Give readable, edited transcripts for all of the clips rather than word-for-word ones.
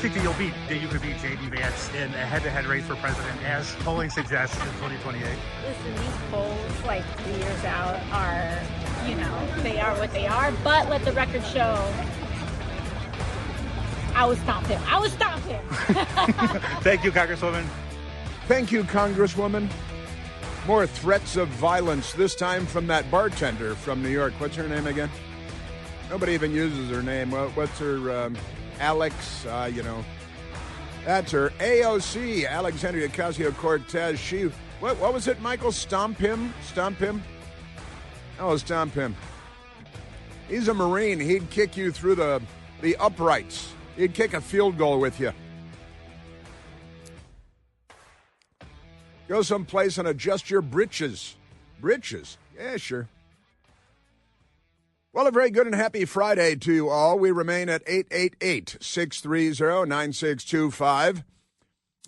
you think that you could beat J.D. Vance in a head-to-head race for president, as polling suggests in 2028? Listen, these polls, like 3 years out, are, they are what they are. But let the record show, I would stomp him. Thank you, Congresswoman. Thank you, Congresswoman. More threats of violence, this time from that bartender from New York. What's her name again? Nobody even uses her name. What's her, Alex, That's her. AOC, Alexandria Ocasio-Cortez. What was it, Michael? Stomp him? Oh, stomp him. He's a Marine. He'd kick you through the uprights. He'd kick a field goal with you. Go someplace and adjust your britches. Britches? Yeah, sure. Well, a very good and happy Friday to you all. We remain at 888-630-9625.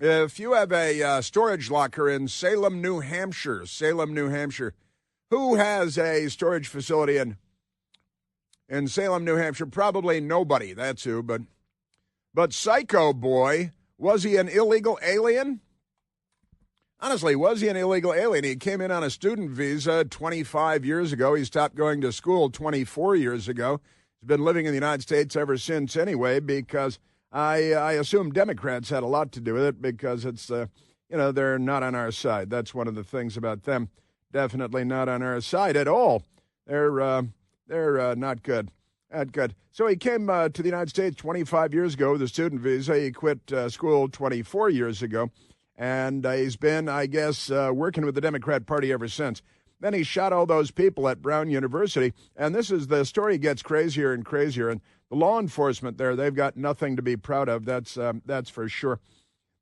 If you have a storage locker in Salem, New Hampshire, who has a storage facility in Salem, New Hampshire? Probably nobody, that's who, but Psycho Boy, was he an illegal alien? Honestly, was he an illegal alien? He came in on a student visa 25 years ago. He stopped going to school 24 years ago. He's been living in the United States ever since anyway, because I assume Democrats had a lot to do with it, because it's, they're not on our side. That's one of the things about them. Definitely not on our side at all. They're not good. Not good. So he came to the United States 25 years ago with a student visa. He quit school 24 years ago. And he's been, I guess, working with the Democrat Party ever since. Then he shot all those people at Brown University. And the story gets crazier and crazier. And the law enforcement there, they've got nothing to be proud of. That's for sure.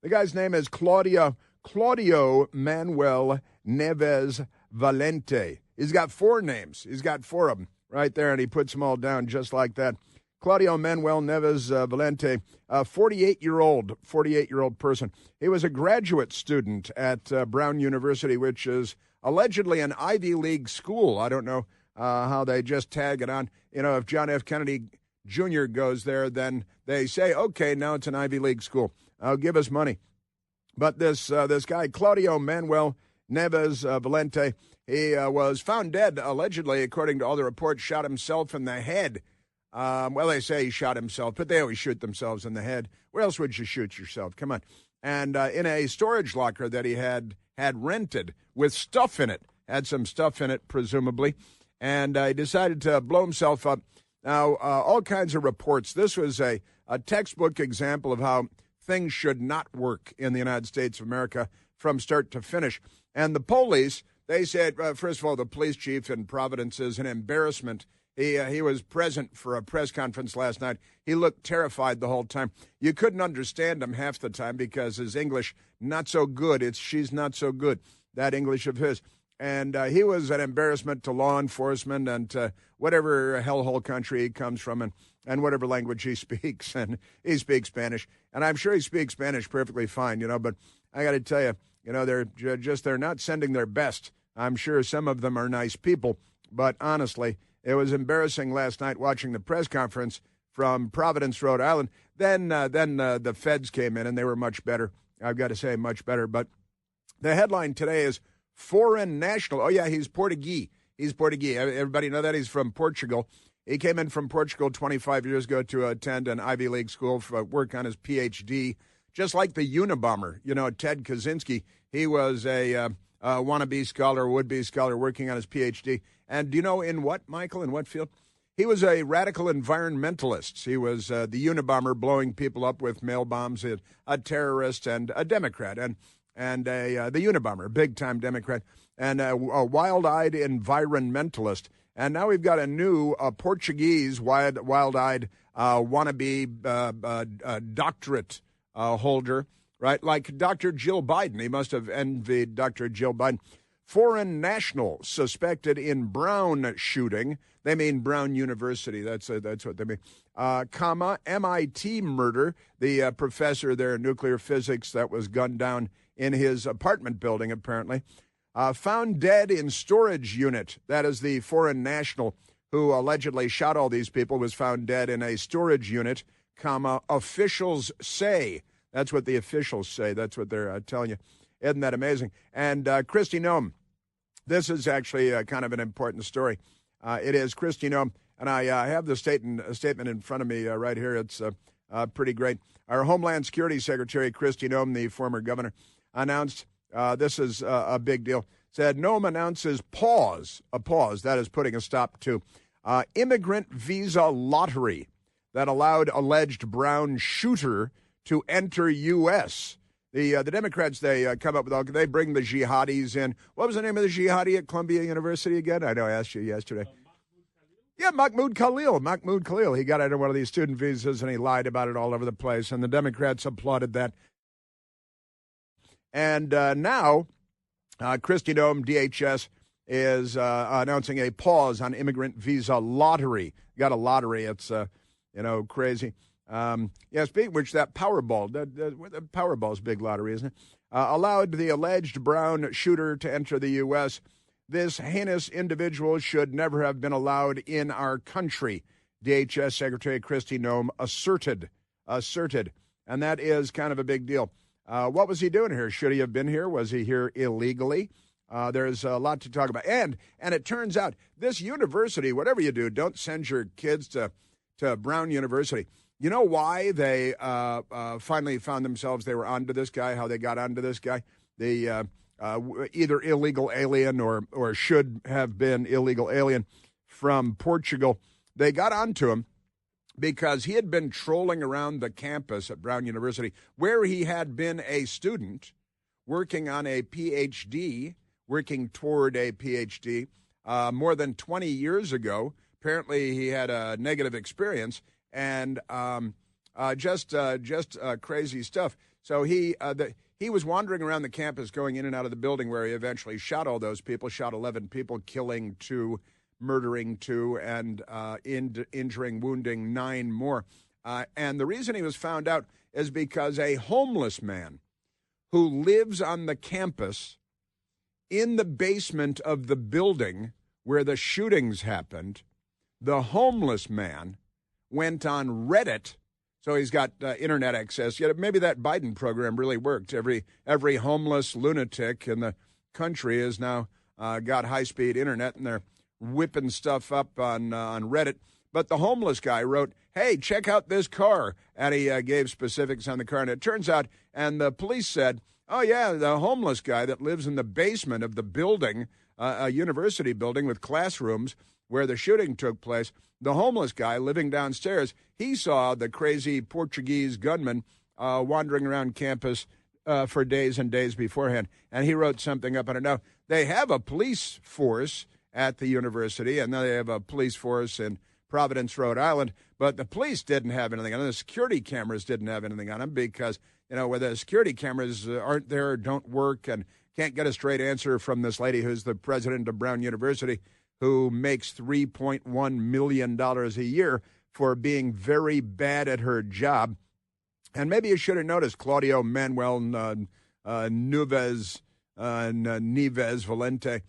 The guy's name is Claudio Manuel Neves Valente. He's got 4 names. He's got 4 of them right there, and he puts them all down just like that. Claudio Manuel Neves Valente, a 48-year-old person. He was a graduate student at Brown University, which is allegedly an Ivy League school. I don't know how they just tag it on. If John F. Kennedy Jr. goes there, then they say, okay, now it's an Ivy League school. Give us money. But this guy, Claudio Manuel Neves Valente, he was found dead, allegedly, according to all the reports, shot himself in the head. They say he shot himself, but they always shoot themselves in the head. Where else would you shoot yourself? Come on. And in a storage locker that he had rented with stuff in it, had some stuff in it, presumably, and he decided to blow himself up. Now, all kinds of reports. This was a textbook example of how things should not work in the United States of America from start to finish. And the police, they said, first of all, the police chief in Providence is an embarrassment. He was present for a press conference last night. He looked terrified the whole time. You couldn't understand him half the time because his English, not so good. She's not so good, that English of his. And he was an embarrassment to law enforcement and to whatever hellhole country he comes from and whatever language he speaks. And he speaks Spanish. And I'm sure he speaks Spanish perfectly fine, but I got to tell you, they're not sending their best. I'm sure some of them are nice people, but honestly, it was embarrassing last night watching the press conference from Providence, Rhode Island. Then the feds came in, and they were much better. I've got to say, much better. But the headline today is foreign national. Oh, yeah, he's Portuguese. Everybody know that? He's from Portugal. He came in from Portugal 25 years ago to attend an Ivy League school for work on his Ph.D., just like the Unabomber. Ted Kaczynski, he was a wannabe scholar, would-be scholar working on his Ph.D., and do you know in what, Michael? In what field? He was a radical environmentalist. He was the Unabomber, blowing people up with mail bombs, a terrorist and a Democrat, and the Unabomber, big-time Democrat, and a wild-eyed environmentalist. And now we've got a new Portuguese wild-eyed wannabe doctorate holder, right? Like Dr. Jill Biden. He must have envied Dr. Jill Biden. Foreign national suspected in Brown shooting. They mean Brown University. That's what they mean. MIT murder. The professor there in nuclear physics that was gunned down in his apartment building, apparently. Found dead in storage unit. That is the foreign national who allegedly shot all these people, was found dead in a storage unit comma, officials say. That's what the officials say. That's what they're telling you. Isn't that amazing? And Kristi Noem, this is actually kind of an important story. It is Kristi Noem, and I have the statement in front of me right here. It's pretty great. Our Homeland Security Secretary, Kristi Noem, the former governor, announced, this is a big deal, said Noem announces a pause, that is putting a stop to immigrant visa lottery that allowed alleged Brown shooter to enter U.S. The Democrats, they come up with they bring the jihadis in. What was the name of the jihadi at Columbia University again? I know I asked you yesterday. Yeah, Mahmoud Khalil. He got into one of these student visas and he lied about it all over the place, and the Democrats applauded that. And now, Kristi Noem, DHS, is announcing a pause on immigrant visa lottery. Got a lottery. It's, crazy. Speaking of which, that Powerball, the Powerball's big lottery, isn't it? Allowed the alleged Brown shooter to enter the U.S. This heinous individual should never have been allowed in our country, DHS Secretary Kristi Noem asserted. And that is kind of a big deal. What was he doing here? Should he have been here? Was he here illegally? There's a lot to talk about. And it turns out this university, whatever you do, don't send your kids to Brown University. You know why they finally found themselves, they were onto this guy, how they got onto this guy? They either illegal alien or should have been illegal alien from Portugal. They got onto him because he had been trolling around the campus at Brown University, where he had been a student working on a PhD, working toward a PhD more than 20 years ago. Apparently, he had a negative experience and just crazy stuff. So he was wandering around the campus, going in and out of the building, where he eventually shot all those people, shot 11 people, killing 2, murdering 2, and injuring, wounding 9 more. And the reason he was found out is because a homeless man who lives on the campus in the basement of the building where the shootings happened, the homeless man went on Reddit. So he's got internet access. Yet maybe that Biden program really worked. Every homeless lunatic in the country has now got high-speed internet, and they're whipping stuff up on Reddit. But the homeless guy wrote, "Hey, check out this car," and he gave specifics on the car. And it turns out, and the police said, "Oh yeah, the homeless guy that lives in the basement of the building, a university building with classrooms where the shooting took place." The homeless guy living downstairs, he saw the crazy Portuguese gunman wandering around campus for days and days beforehand. And he wrote something up on it. Now, they have a police force at the university, and they have a police force in Providence, Rhode Island, but the police didn't have anything on them. The security cameras didn't have anything on them because, where the security cameras aren't there, don't work, and can't get a straight answer from this lady who's the president of Brown University, who makes $3.1 million a year for being very bad at her job. And maybe you should have noticed Claudio Manuel Neves Valente.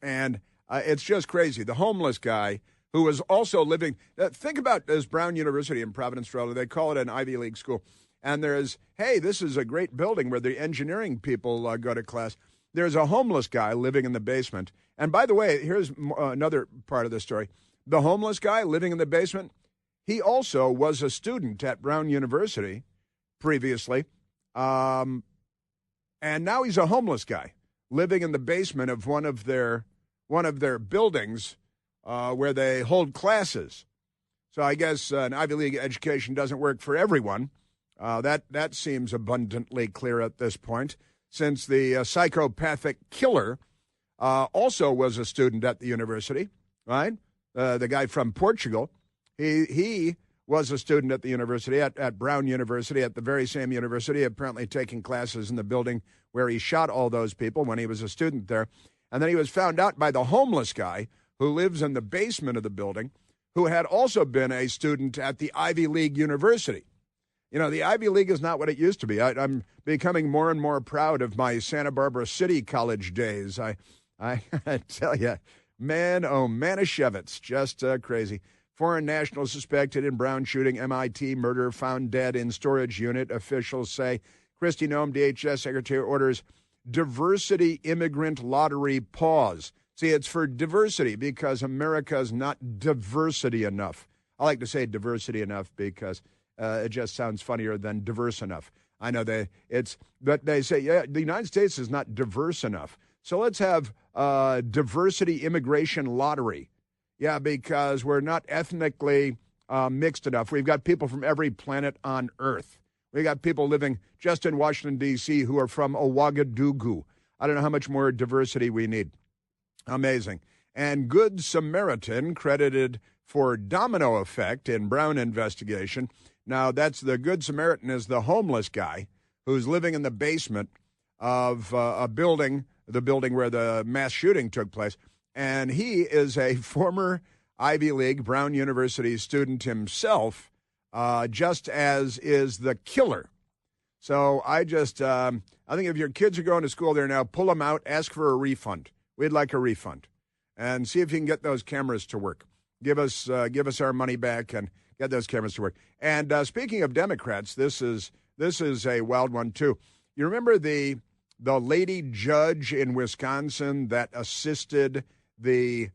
And it's just crazy. The homeless guy who was also living, think about this Brown University in Providence, Rhode Island. They call it an Ivy League school. And there's, hey, this is a great building where the engineering people go to class. There's a homeless guy living in the basement. And by the way, here's another part of the story. The homeless guy living in the basement, he also was a student at Brown University previously. And now he's a homeless guy living in the basement of one of their buildings where they hold classes. So I guess an Ivy League education doesn't work for everyone. That seems abundantly clear at this point, since the psychopathic killer also was a student at the university, right? The guy from Portugal, he was a student at the university, at Brown University, at the very same university, apparently taking classes in the building where he shot all those people when he was a student there. And then he was found out by the homeless guy who lives in the basement of the building, who had also been a student at the Ivy League University. The Ivy League is not what it used to be. I'm becoming more and more proud of my Santa Barbara City College days. I tell you, man, oh, Manischewitz, just crazy. Foreign national suspected in Brown shooting, MIT murder, found dead in storage unit, officials say. Kristi Noem, DHS Secretary, orders diversity immigrant lottery pause. See, it's for diversity because America's not diversity enough. I like to say diversity enough because it just sounds funnier than diverse enough. I know but they say, yeah, the United States is not diverse enough. So let's have diversity immigration lottery. Yeah, because we're not ethnically mixed enough. We've got people from every planet on Earth. We got people living just in Washington, D.C. who are from Ouagadougou. I don't know how much more diversity we need. Amazing. And Good Samaritan credited for domino effect in Brown investigation. Now, that's the Good Samaritan is the homeless guy who's living in the basement of a building, the building where the mass shooting took place. And he is a former Ivy League Brown University student himself, just as is the killer. So I think if your kids are going to school there now, pull them out, ask for a refund. We'd like a refund. And see if you can get those cameras to work. Give us our money back and get those cameras to work. And speaking of Democrats, this is a wild one too. You remember the lady judge in Wisconsin that assisted the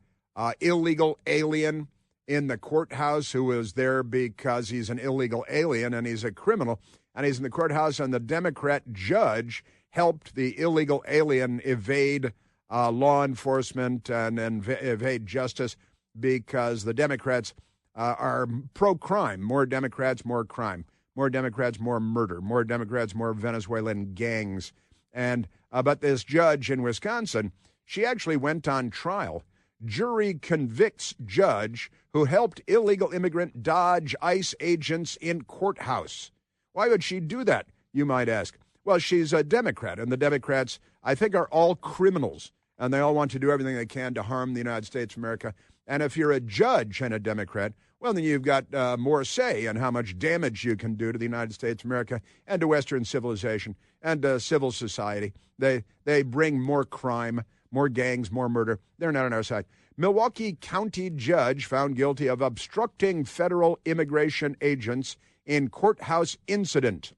illegal alien in the courthouse who was there because he's an illegal alien and he's a criminal, and he's in the courthouse, and the Democrat judge helped the illegal alien evade law enforcement and evade justice because the Democrats are pro-crime. More Democrats, more crime. More Democrats, more murder. More Democrats, more Venezuelan gangs. And but this judge in Wisconsin, she actually went on trial. Jury convicts judge who helped illegal immigrant dodge ICE agents in courthouse. Why would she do that, you might ask? Well, she's a Democrat, and the Democrats, I think, are all criminals, and they all want to do everything they can to harm the United States of America. And if you're a judge and a Democrat, well, then you've got more say in how much damage you can do to the United States of America and to Western civilization and civil society. They bring more crime, more gangs, more murder. They're not on our side. Milwaukee County judge found guilty of obstructing federal immigration agents in courthouse incident.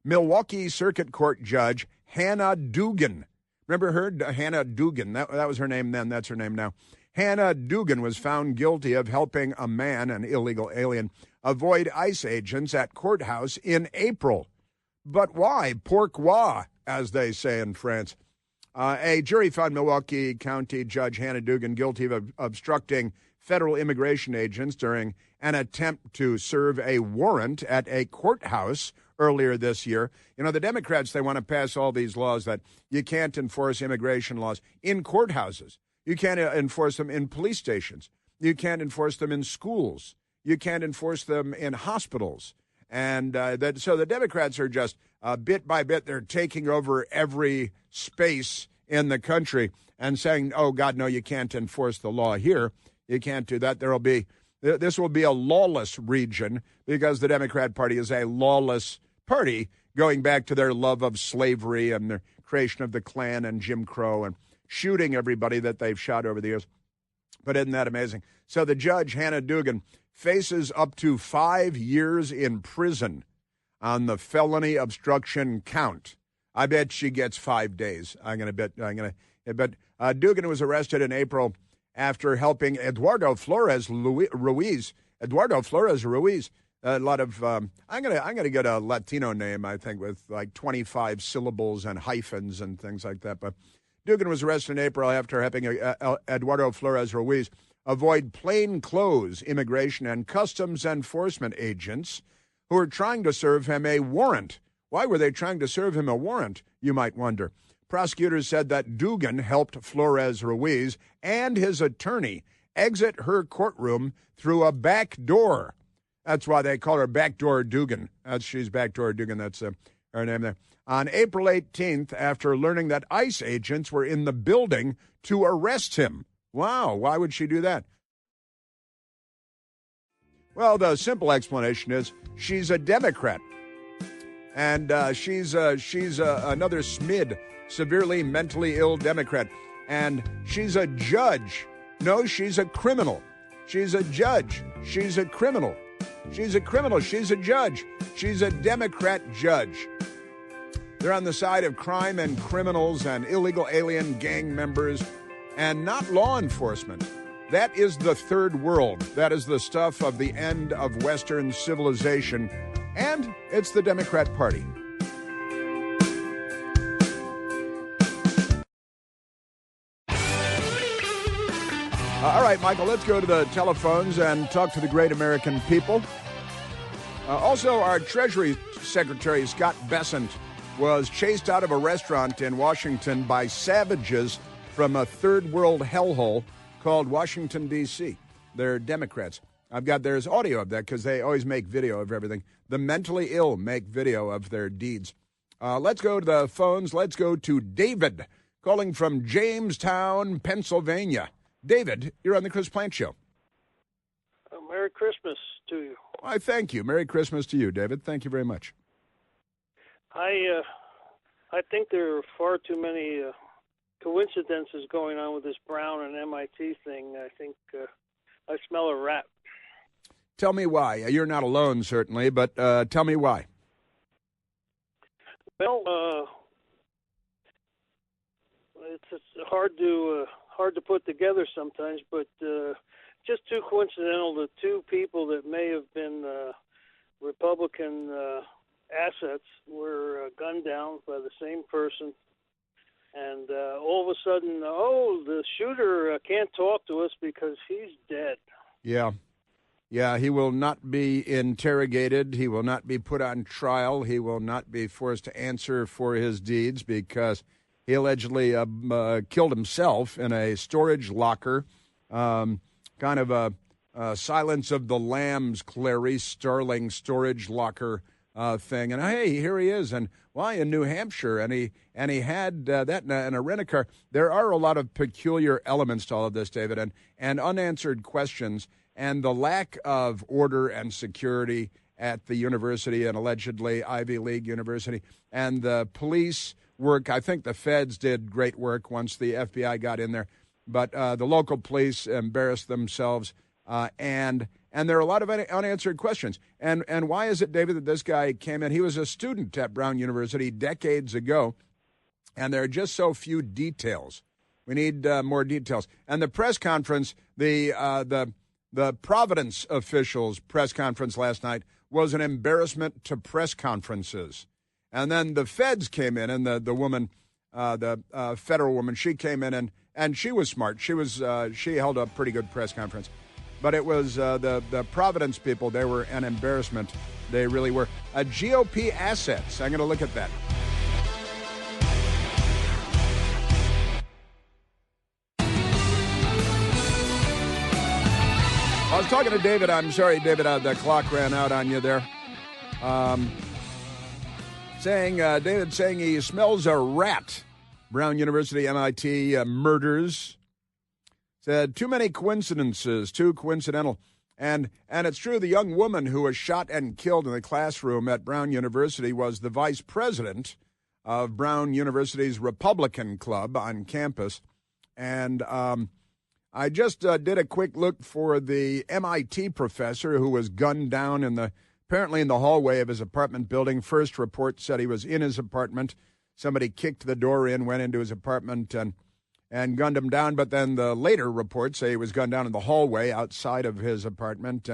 Milwaukee Circuit Court Judge Hannah Dugan. Remember her? Hannah Dugan. That was her name then. That's her name now. Hannah Dugan was found guilty of helping a man, an illegal alien, avoid ICE agents at courthouse in April. But why? Pourquoi, as they say in France. A jury found Milwaukee County Judge Hannah Dugan guilty of obstructing federal immigration agents during an attempt to serve a warrant at a courthouse earlier this year. You know, the Democrats, they want to pass all these laws that you can't enforce immigration laws in courthouses. You can't enforce them in police stations. You can't enforce them in schools. You can't enforce them in hospitals. And so the Democrats are just bit by bit, they're taking over every space in the country and saying, oh, God, no, you can't enforce the law here. You can't do that. This will be a lawless region because the Democrat Party is a lawless party going back to their love of slavery and their creation of the Klan and Jim Crow and shooting everybody that they've shot over the years. But isn't that amazing? So the judge, Hannah Dugan, faces up to 5 years in prison on the felony obstruction count. I bet she gets 5 days. But Dugan was arrested in April after helping Eduardo Flores Ruiz. Eduardo Flores Ruiz, a lot of I'm gonna get a Latino name, I think, with like 25 syllables and hyphens and things like that. But Dugan was arrested in April after helping Eduardo Flores Ruiz avoid plainclothes immigration and customs enforcement agents who were trying to serve him a warrant. Why were they trying to serve him a warrant, you might wonder? Prosecutors said that Dugan helped Flores Ruiz and his attorney exit her courtroom through a back door. That's why they call her Backdoor Dugan. She's Backdoor Dugan. That's her name there. On April 18th, after learning that ICE agents were in the building to arrest him. Wow, why would she do that? Well, the simple explanation is she's a Democrat. And she's another SMID, severely mentally ill Democrat. And she's a judge. No, she's a criminal. She's a judge. She's a criminal. She's a criminal. She's a judge. She's a Democrat judge. They're on the side of crime and criminals and illegal alien gang members and not law enforcement. That is the third world. That is the stuff of the end of Western civilization. And it's the Democrat Party. All right, Michael, let's go to the telephones and talk to the great American people. Also, our Treasury Secretary, Scott Bessent, was chased out of a restaurant in Washington by savages from a third world hellhole called Washington, D.C. They're Democrats. There's audio of that because they always make video of everything. The mentally ill make video of their deeds. Let's go to the phones. Let's go to David, calling from Jamestown, Pennsylvania. David, you're on the Chris Plante Show. Merry Christmas to you. Why, thank you. Merry Christmas to you, David. Thank you very much. I think there are far too many coincidences going on with this Brown and MIT thing. I think I smell a rat. Tell me why. You're not alone, certainly, but tell me why. Well, it's hard to put together sometimes, but just too coincidental. The two people that may have been Republican assets were gunned down by the same person. And all of a sudden, the shooter can't talk to us because he's dead. Yeah. Yeah, he will not be interrogated. He will not be put on trial. He will not be forced to answer for his deeds because he allegedly killed himself in a storage locker, kind of a Silence of the Lambs, Clarice Starling storage locker thing. And hey, here he is, and why in New Hampshire? And he had that in a rent-a-car. There are a lot of peculiar elements to all of this, David, and unanswered questions, and the lack of order and security at the university, and allegedly Ivy League University, and the police work. I think the feds did great work once the FBI got in there, but the local police embarrassed themselves, and there are a lot of unanswered questions. And why is it, David, that this guy came in? He was a student at Brown University decades ago, and there are just so few details. We need more details. And the press conference, the Providence officials' press conference last night was an embarrassment to press conferences. And then the feds came in, and the woman, the federal woman, she came in, and she was smart. She held a pretty good press conference. But it was the Providence people, they were an embarrassment. They really were. GOP assets, I'm going to look at that. I was talking to David. I'm sorry, David, the clock ran out on you there. David saying he smells a rat. Brown University, MIT murders. Said too many coincidences, too coincidental. And it's true, the young woman who was shot and killed in the classroom at Brown University was the vice president of Brown University's Republican Club on campus. And I just did a quick look for the MIT professor who was gunned down apparently in the hallway of his apartment building. First report said he was in his apartment. Somebody kicked the door in, went into his apartment, and gunned him down. But then the later reports say he was gunned down in the hallway outside of his apartment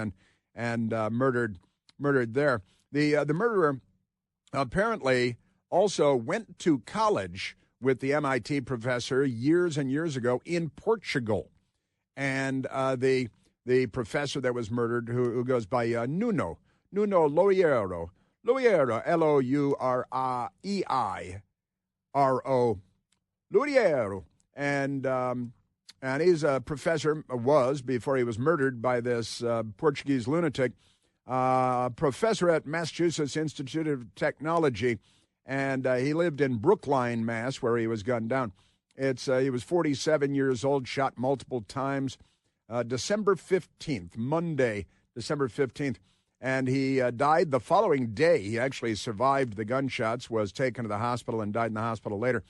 and murdered there. The murderer apparently also went to college with the MIT professor years and years ago in Portugal. And the professor that was murdered, who goes by Nuno Loureiro, Loureiro, Loureiro. And he's a professor, was, before he was murdered by this Portuguese lunatic, professor at Massachusetts Institute of Technology, and he lived in Brookline, Mass., where he was gunned down. He was 47 years old, shot multiple times. December 15th, Monday, December 15th, and he died the following day. He actually survived the gunshots, was taken to the hospital, and died in the hospital later.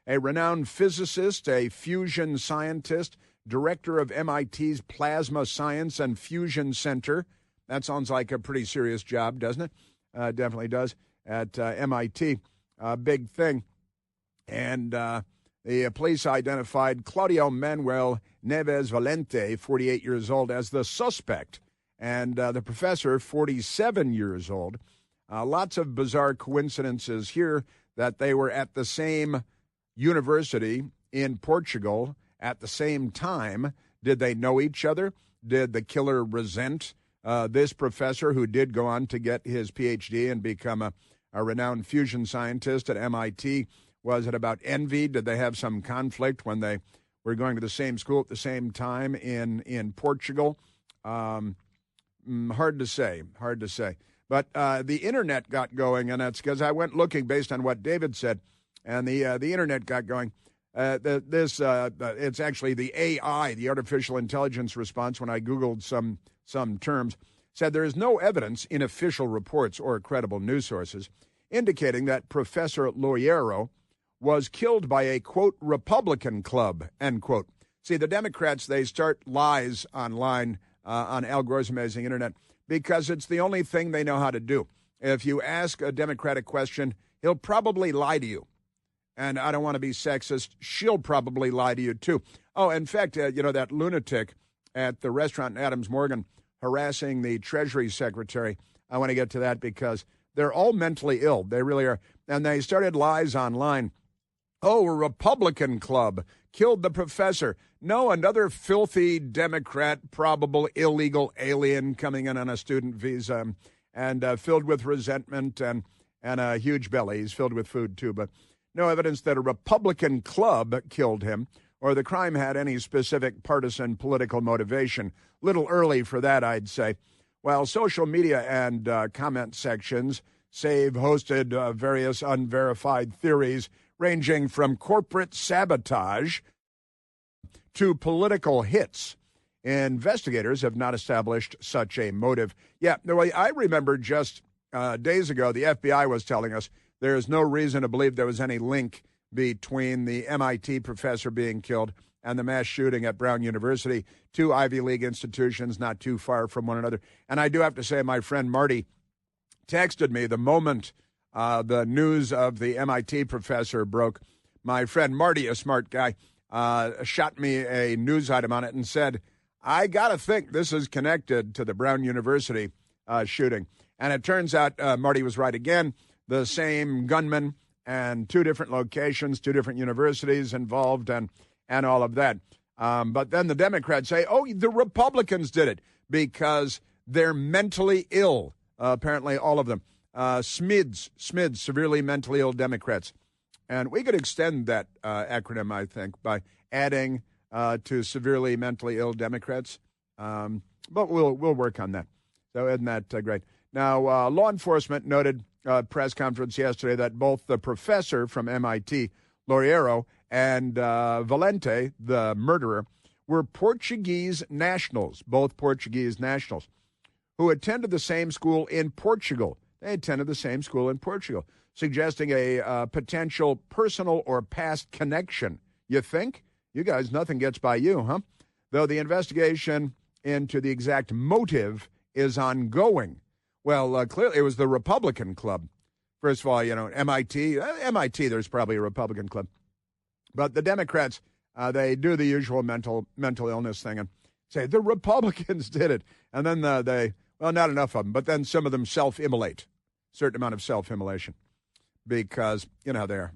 A renowned physicist, a fusion scientist, director of MIT's Plasma Science and Fusion Center. That sounds like a pretty serious job, doesn't it? Definitely does at MIT. Big thing. And the police identified Claudio Manuel Neves Valente, 48 years old, as the suspect. And the professor, 47 years old. Lots of bizarre coincidences here that they were at the same university in Portugal at the same time. Did they know each other? Did the killer resent this professor who did go on to get his PhD and become a renowned fusion scientist at MIT? Was it about envy? Did they have some conflict when they were going to the same school at the same time in Portugal? Hard to say. But the internet got going, and that's because I went looking based on what David said, and the internet got going. It's actually the AI, the artificial intelligence response, when I Googled some terms, said there is no evidence in official reports or credible news sources indicating that Professor Loiero was killed by a, quote, Republican club, end quote. See, the Democrats, they start lies online on Al Gore's amazing internet because it's the only thing they know how to do. If you ask a Democratic question, he'll probably lie to you. And I don't want to be sexist. She'll probably lie to you, too. Oh, in fact, that lunatic at the restaurant in Adams Morgan harassing the Treasury Secretary, I want to get to that because they're all mentally ill. They really are. And they started lies online. Oh, a Republican club killed the professor. No, another filthy Democrat, probable illegal alien coming in on a student visa and filled with resentment and a huge belly. He's filled with food, too, but no evidence that a Republican club killed him or the crime had any specific partisan political motivation. Little early for that, I'd say. While social media and comment sections have hosted various unverified theories ranging from corporate sabotage to political hits, investigators have not established such a motive. Yeah, I remember just days ago, the FBI was telling us there is no reason to believe there was any link between the MIT professor being killed and the mass shooting at Brown University, two Ivy League institutions not too far from one another. And I do have to say, my friend Marty texted me the moment the news of the MIT professor broke. My friend Marty, a smart guy, shot me a news item on it and said, I got to think this is connected to the Brown University shooting. And it turns out Marty was right again. The same gunman and two different locations, two different universities involved and all of that. But then the Democrats say, oh, the Republicans did it because they're mentally ill, apparently all of them. SMIDS, severely mentally ill Democrats. And we could extend that acronym, I think, by adding to severely mentally ill Democrats. But we'll work on that. So isn't that great? Now, law enforcement noted press conference yesterday that both the professor from MIT, Loiero, and Valente, the murderer, were Portuguese nationals, both Portuguese nationals, who attended the same school in Portugal. They attended the same school in Portugal, suggesting a potential personal or past connection. You think? You guys, nothing gets by you, huh? Though the investigation into the exact motive is ongoing. Well, clearly it was the Republican club. First of all, MIT, there's probably a Republican club. But the Democrats, they do the usual mental illness thing and say, the Republicans did it. And then not enough of them, but then some of them self-immolate, certain amount of self-immolation because, they're,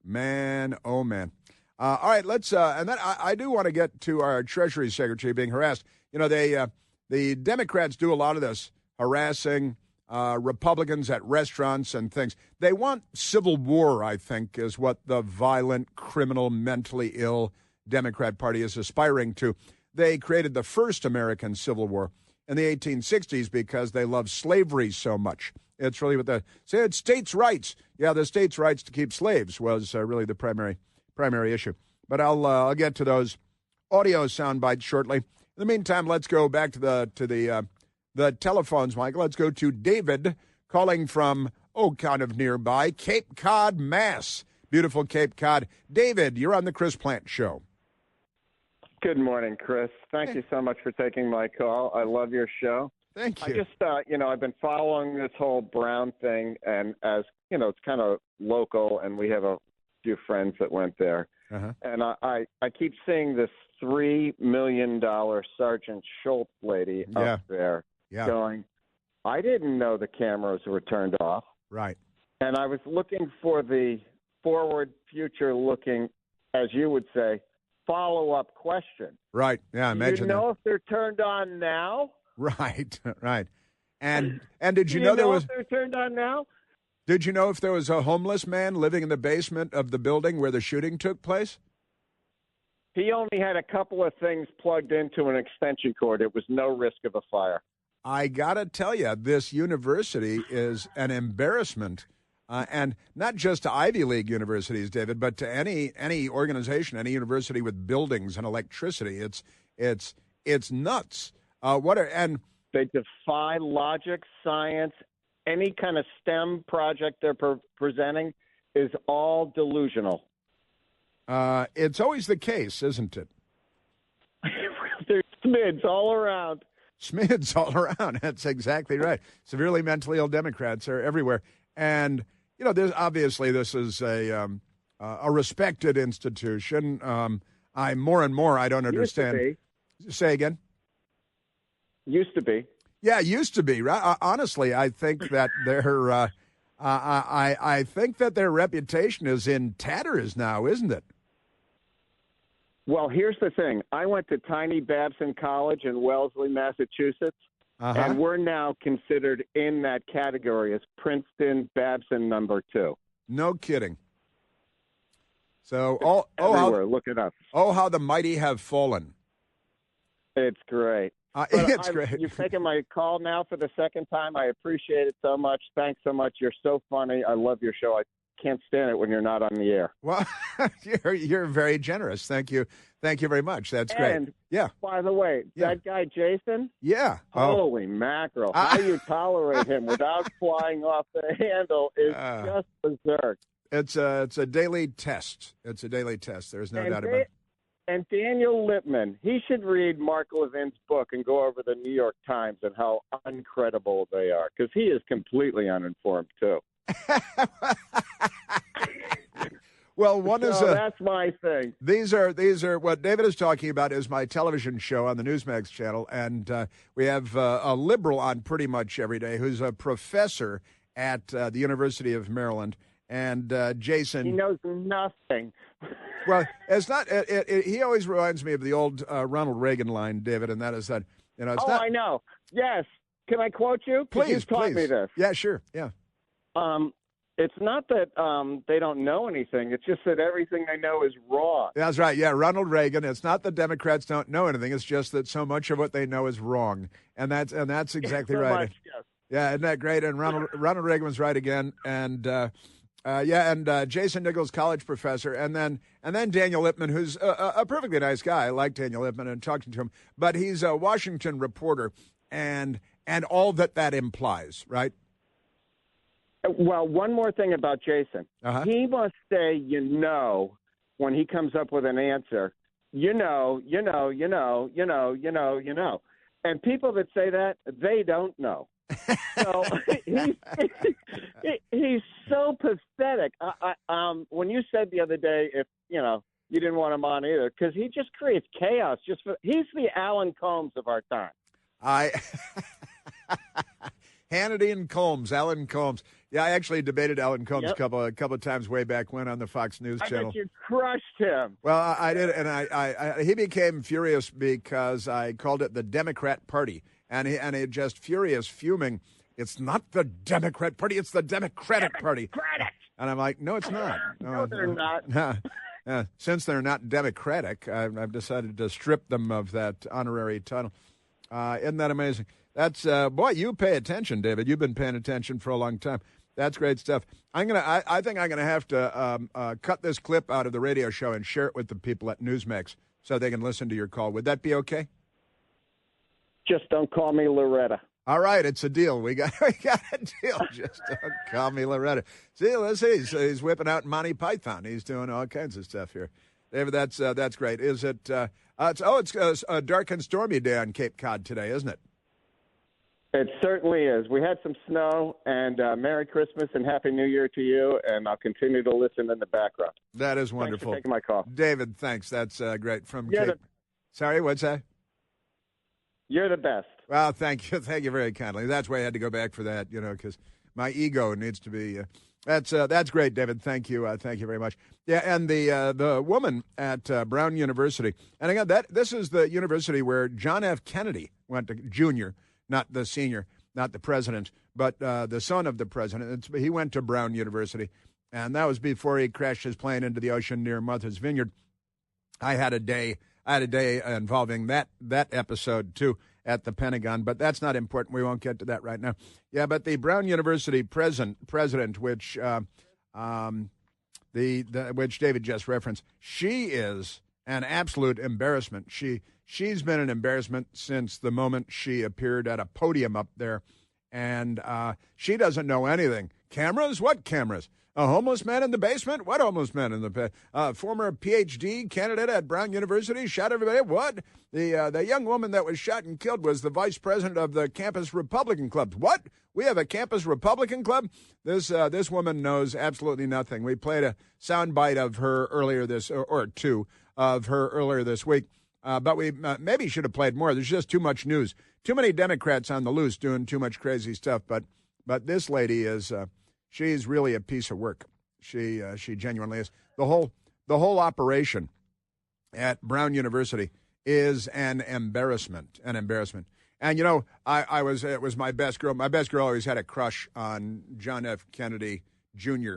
man, oh, man. All right, let's, and then I do want to get to our Treasury Secretary being harassed. The Democrats do a lot of this, harassing Republicans at restaurants and things. They want civil war, I think, is what the violent, criminal, mentally ill Democrat Party is aspiring to. They created the first American Civil War in the 1860s because they loved slavery so much. It's really what it's states' rights. Yeah, the states' rights to keep slaves was really the primary issue. But I'll get to those audio sound bites shortly. In the meantime, let's go back to the telephones, Mike. Let's go to David calling from, kind of nearby, Cape Cod, Mass. Beautiful Cape Cod. David, you're on the Chris Plante Show. Good morning, Chris. Thank you so much for taking my call. I love your show. Thank you. I just, I've been following this whole Brown thing, and as you know, it's kind of local, and we have a few friends that went there. Uh-huh. And I keep seeing this $3 million Sergeant Schultz lady up there going, I didn't know the cameras were turned off. Right. And I was looking for the forward, future-looking, as you would say, follow-up question. Right. Yeah, imagine Do you know if they're turned on now? Right. Right. And did you Do know there was? if they're turned on now? Did you know if there was a homeless man living in the basement of the building where the shooting took place? He only had a couple of things plugged into an extension cord. It was no risk of a fire. I gotta tell you, this university is an embarrassment, and not just to Ivy League universities, David, but to any organization, any university with buildings and electricity. It's nuts. And they defy logic, science. Any kind of STEM project they're presenting is all delusional. It's always the case, isn't it? There's SMIDs all around. SMIDs all around. That's exactly right. Severely mentally ill Democrats are everywhere. And, there's obviously this is a respected institution. I more and more I don't understand. Say again? Used to be. Yeah, used to be. Right? Honestly, I think that I think that their reputation is in tatters now, isn't it? Well, here's the thing. I went to Tiny Babson College in Wellesley, Massachusetts, and we're now considered in that category as Princeton Babson #2. No kidding. So, look it up. Oh, how the mighty have fallen. It's great. It's great. You've taken my call now for the second time. I appreciate it so much. Thanks so much. You're so funny. I love your show. I can't stand it when you're not on the air. Well, you're very generous. Thank you. Thank you very much. That's great. And, yeah. by the way, that guy, Jason? Yeah. Holy mackerel. How you tolerate him without flying off the handle is just berserk. It's a daily test. It's a daily test. There's no doubt about it. And Daniel Lippman, he should read Mark Levin's book and go over the New York Times and how uncredible they are, because he is completely uninformed, too. Well, that's my thing. These are what David is talking about is my television show on the Newsmax channel, and we have a liberal on pretty much every day who's a professor at the University of Maryland, and Jason. He knows nothing. Well, it's not. He always reminds me of the old Ronald Reagan line, David, and that is that It's I know. Yes. Can I quote you? Please, you taught me this. Yeah, sure. Yeah. It's not that they don't know anything. It's just that everything they know is wrong. That's right. Yeah, Ronald Reagan. It's not that Democrats don't know anything. It's just that so much of what they know is wrong, and that's exactly right. Much, yes. Yeah, isn't that great? And Ronald Reagan was right again. And Jason Nichols, college professor, and then Daniel Lippman, who's a perfectly nice guy. I like Daniel Lippman and talking to him, but he's a Washington reporter, and all that implies, right? Well, one more thing about Jason. He must say, when he comes up with an answer, And people that say that, they don't know. So he's so pathetic. When you said the other day, if, you didn't want him on either, because he just creates chaos. He's the Alan Colmes of our time. Hannity and Colmes, Alan Colmes. Yeah, I actually debated Alan Colmes a couple of times way back when on the Fox News channel. I bet you crushed him. Well, I did, and he became furious because I called it the Democrat Party, and he just fuming. It's not the Democrat Party; it's the Democratic Party. And I'm like, no, it's not. No, they're not. Since they're not democratic, I've decided to strip them of that honorary title. Isn't that amazing? That's boy, you pay attention, David. You've been paying attention for a long time. That's great stuff. I think I'm gonna have to cut this clip out of the radio show and share it with the people at Newsmax so they can listen to your call. Would that be okay? Just don't call me Loretta. All right, it's a deal. We got a deal. Just don't call me Loretta. See, let's see. He's whipping out Monty Python. He's doing all kinds of stuff here. David, that's great. Is it It's a dark and stormy day on Cape Cod today, isn't it? It certainly is. We had some snow, and Merry Christmas and Happy New Year to you, and I'll continue to listen in the background. That is wonderful. Thanks for taking my call. David, thanks. That's great. You're Sorry, what's that? You're the best. Well, thank you. Thank you very kindly. That's why I had to go back for that, because my ego needs to be that's great, David. Thank you. Thank you very much. Yeah, and the woman at Brown University, and again, this is the university where John F. Kennedy went to, Jr., not the senior, not the president, but the son of the president. He went to Brown University, and that was before he crashed his plane into the ocean near Martha's Vineyard. I had a day involving that episode too at the Pentagon, but that's not important. We won't get to that right now. Yeah, but the Brown University president, which which David just referenced, she is an absolute embarrassment. She's been an embarrassment since the moment she appeared at a podium up there, and she doesn't know anything. Cameras? What cameras? A homeless man in the basement? What homeless man in the basement? Former PhD candidate at Brown University shot everybody? What? The young woman that was shot and killed was the vice president of the campus Republican Club. What? We have a campus Republican Club? This woman knows absolutely nothing. We played a soundbite of her earlier two of her earlier this week, but we maybe should have played more. There's just too much news, too many Democrats on the loose doing too much crazy stuff. But this lady is. She's really a piece of work. She genuinely is. The whole operation at Brown University is an embarrassment. And it was my best girl. My best girl always had a crush on John F. Kennedy Jr.,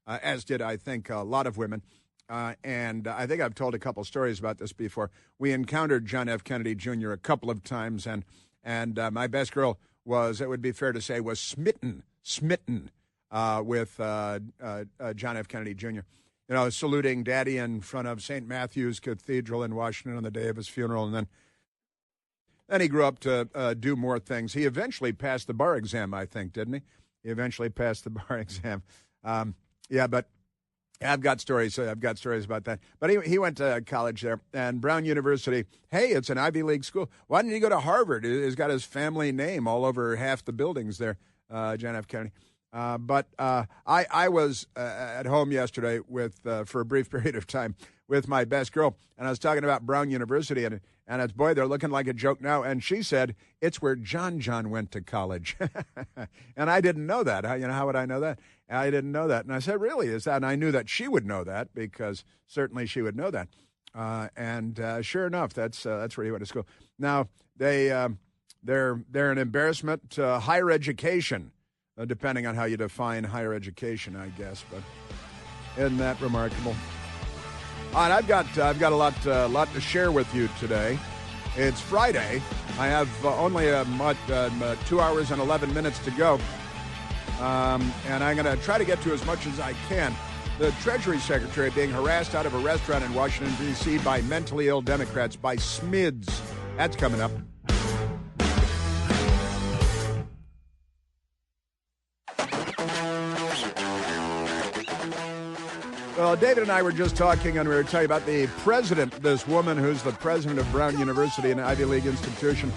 as did I think a lot of women. And I think I've told a couple stories about this before. We encountered John F. Kennedy Jr. a couple of times, and my best girl was, it would be fair to say, was smitten with John F. Kennedy Jr., saluting Daddy in front of St. Matthew's Cathedral in Washington on the day of his funeral. And then he grew up to do more things. He eventually passed the bar exam, I think, didn't he? He eventually passed the bar exam. But I've got stories about that. But he went to college there, and Brown University, hey, it's an Ivy League school. Why didn't he go to Harvard? He's got his family name all over half the buildings there, John F. Kennedy. But I was at home yesterday for a brief period of time with my best girl, and I was talking about Brown University, and it's, boy, they're looking like a joke now. And she said, it's where John went to college. And I didn't know that. How would I know that? I didn't know that. And I said, really, is that? And I knew that she would know that, because certainly she would know that. And sure enough, that's where he went to school. Now, they're an embarrassment to higher education. Depending on how you define higher education, I guess, but isn't that remarkable? All right, I've got a lot to share with you today. It's Friday. I have only 2 hours and 11 minutes to go, and I'm going to try to get to as much as I can. The Treasury Secretary being harassed out of a restaurant in Washington, D.C. by mentally ill Democrats, by SMIDs. That's coming up. Well, David and I were just talking, and we were talking about the president, this woman who's the president of Brown University, an Ivy League institution.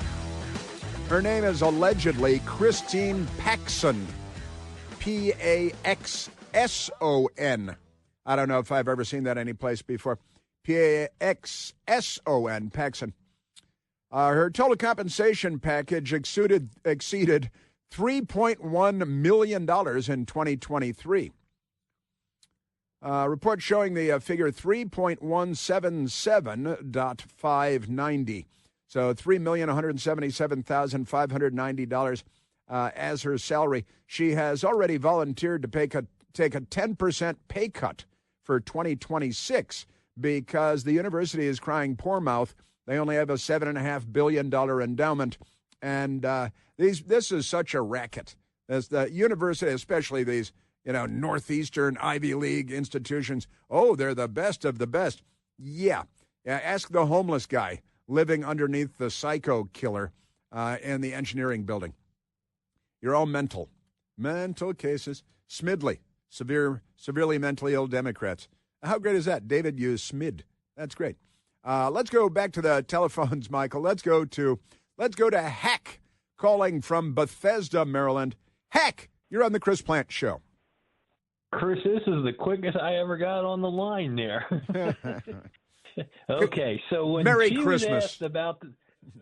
Her name is allegedly Christine Paxson, Paxson. I don't know if I've ever seen that anyplace before. Paxson, Paxson. Her total compensation package exceeded $3.1 million in 2023. Report showing the figure 3.177.590. So $3,177,590 as her salary. She has already volunteered to take a 10% pay cut for 2026 because the university is crying poor mouth. They only have a $7.5 billion endowment. And this is such a racket. As the university, especially these Northeastern Ivy League institutions, they're the best of the best. Yeah, ask the homeless guy living underneath the psycho killer in the engineering building. You're all mental cases. Smidley, severely mentally ill Democrats. How great is that? David used SMID. That's great. Let's go back to the telephones, Michael. Let's go to Heck calling from Bethesda, Maryland. Heck, you're on the Chris Plant Show. Chris, this is the quickest I ever got on the line there. Okay, so when Merry she Christmas. was asked about the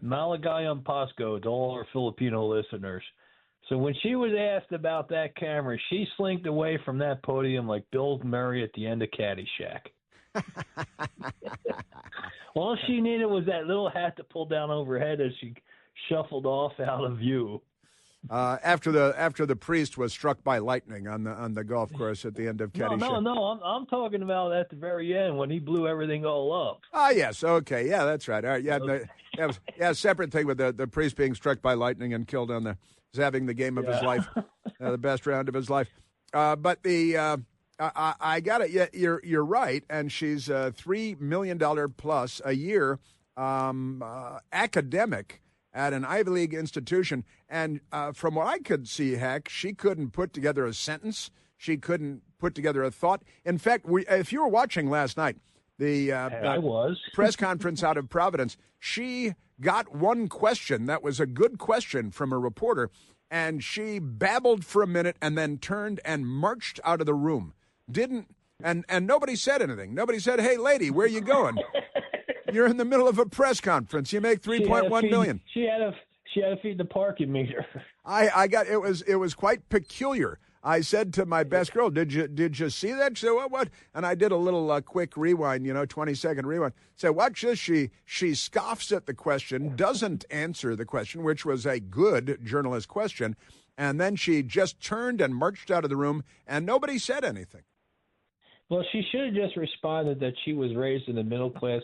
Maligayang Pasko to all our Filipino listeners, so when she was asked about that camera, she slinked away from that podium like Bill Murray at the end of Caddyshack. All she needed was that little hat to pull down over her head as she shuffled off out of view. After the priest was struck by lightning on the golf course at the end of Caddyshack. No, I'm talking about at the very end when he blew everything all up. Ah, yes, okay, yeah, that's right. All right, yeah, Okay. separate thing with the priest being struck by lightning and killed on having the game of his life, the best round of his life. But I got it. Yeah, you're right, and she's $3 million plus a year academic at an Ivy League institution. And from what I could see, Heck, she couldn't put together a sentence. She couldn't put together a thought. In fact, if you were watching last night, I was. press conference out of Providence, she got one question that was a good question from a reporter, and she babbled for a minute and then turned and marched out of the room. And nobody said anything. Nobody said, "Hey, lady, where you going? You're in the middle of a press conference. You make $3.1 million." She had to feed the parking meter. It was quite peculiar. I said to my best girl, "Did you see that?" She said, "What?" And I did a little quick rewind, 20-second rewind. Said, "Watch this." She scoffs at the question, doesn't answer the question, which was a good journalist question, and then she just turned and marched out of the room, and nobody said anything. Well, she should have just responded that she was raised in a middle-class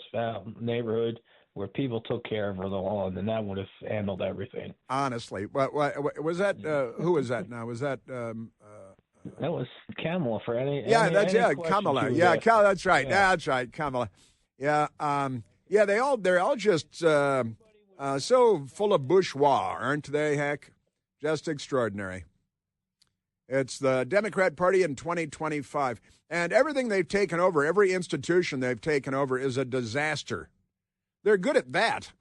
neighborhood where people took care of her lawn, and that would have handled everything. Honestly, what was that? Who was that now? Was that? That was Kamala for any. Yeah, any Kamala. Yeah, that's right. Yeah. That's right, Kamala. Yeah, they're all just so full of bourgeois, aren't they? Heck, just extraordinary. It's the Democrat Party in 2025. And everything they've taken over, every institution they've taken over is a disaster. They're good at that.